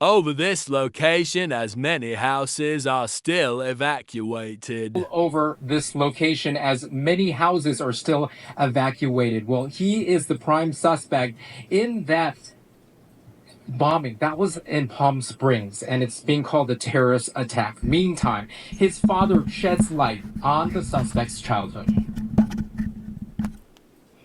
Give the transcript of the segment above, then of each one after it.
over this location as many houses are still evacuated. Over this location as many houses are still evacuated. Well, he is the prime suspect in that bombing that was in Palm Springs, and it's being called a terrorist attack. Meantime, his father sheds light on the suspect's childhood.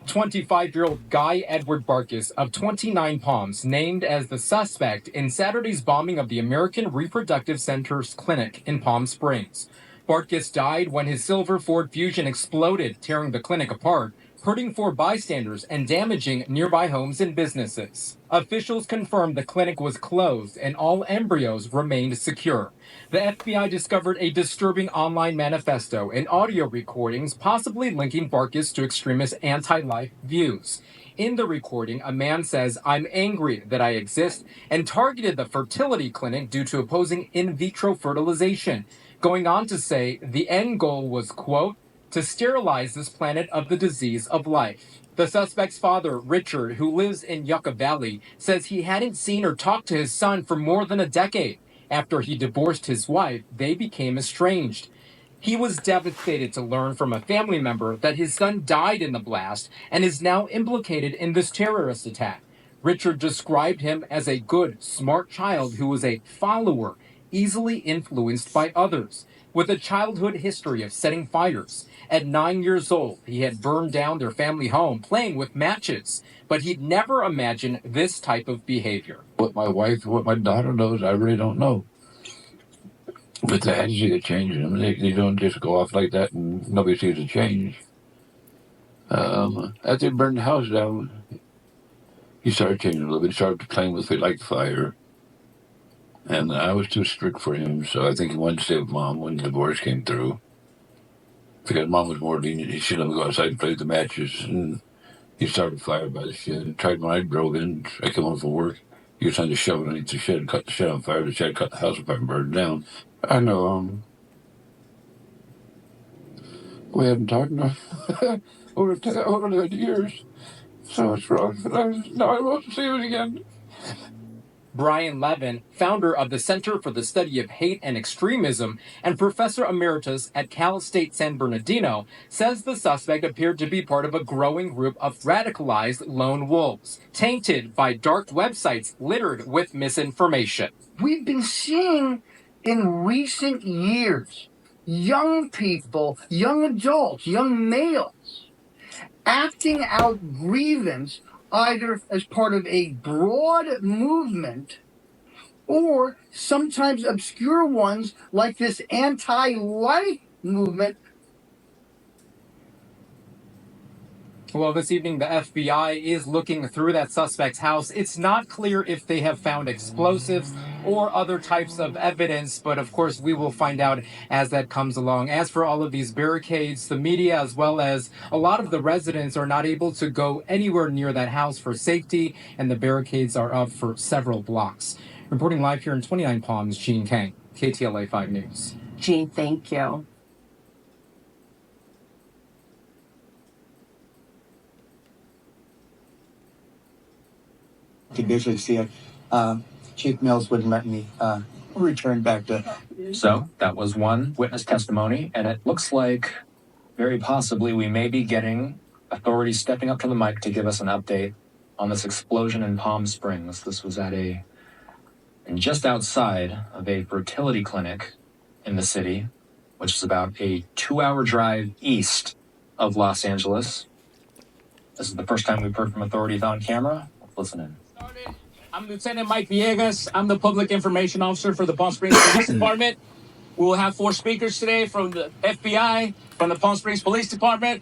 25-year-old Guy Edward Barkis of 29 Palms, named as the suspect in Saturday's bombing of the American Reproductive Center's clinic in Palm Springs. Barkis died when his silver Ford Fusion exploded, tearing the clinic apart, hurting 4 bystanders and damaging nearby homes and businesses. Officials confirmed the clinic was closed and all embryos remained secure. The FBI discovered a disturbing online manifesto and audio recordings possibly linking Barkis to extremist anti-life views. In the recording, a man says, "I'm angry that I exist," and targeted the fertility clinic due to opposing in vitro fertilization, going on to say the end goal was, quote, to sterilize this planet of the disease of life. The suspect's father, Richard, who lives in Yucca Valley, says he hadn't seen or talked to his son for more than a decade. After he divorced his wife, they became estranged. He was devastated to learn from a family member that his son died in the blast and is now implicated in this terrorist attack. Richard described him as a good, smart child who was a follower, easily influenced by others, with a childhood history of setting fires. At 9 years old, he had burned down their family home playing with matches, but he'd never imagined this type of behavior. What my wife, what my daughter knows, I really don't know. But the energy that changes them, they don't just go off like that and nobody sees a change. After they burned the house down, he started changing a little bit. He started playing with it like fire. And I was too strict for him, so I think he wanted to stay with Mom when the divorce came through. Because Mom was more lenient. He should let me go outside and play with the matches. And he started a fire by the shed. And tried when I drove in, I came home from work. He was trying to shove it underneath the shed and cut the shed on fire. The shed cut the house apart and burned it down. I know, we haven't talked enough over the years. So it's wrong. But now I want to see it again. Brian Levin, founder of the Center for the Study of Hate and Extremism and professor emeritus at Cal State San Bernardino, says the suspect appeared to be part of a growing group of radicalized lone wolves, tainted by dark websites littered with misinformation. We've been seeing in recent years young people, young adults, young males, acting out grievance either as part of a broad movement or sometimes obscure ones like this anti-life movement. Well, this evening, the FBI is looking through that suspect's house. It's not clear if they have found explosives or other types of evidence, but of course, we will find out as that comes along. As for all of these barricades, the media, as well as a lot of the residents, are not able to go anywhere near that house for safety, and the barricades are up for several blocks. Reporting live here in 29 Palms, Gene Kang, KTLA 5 News. Gene, thank you. Could visually see it. Chief Mills wouldn't let me return back to. So that was one witness testimony, and it looks like very possibly we may be getting authorities stepping up to the mic to give us an update on this explosion in Palm Springs. This was and just outside of a fertility clinic in the city, which is about a 2-hour drive east of Los Angeles. This is the first time we've heard from authorities on camera. Let's listen in. I'm Lieutenant Mike Villegas. I'm the Public Information Officer for the Palm Springs Police Department. We will have 4 speakers today from the FBI, from the Palm Springs Police Department,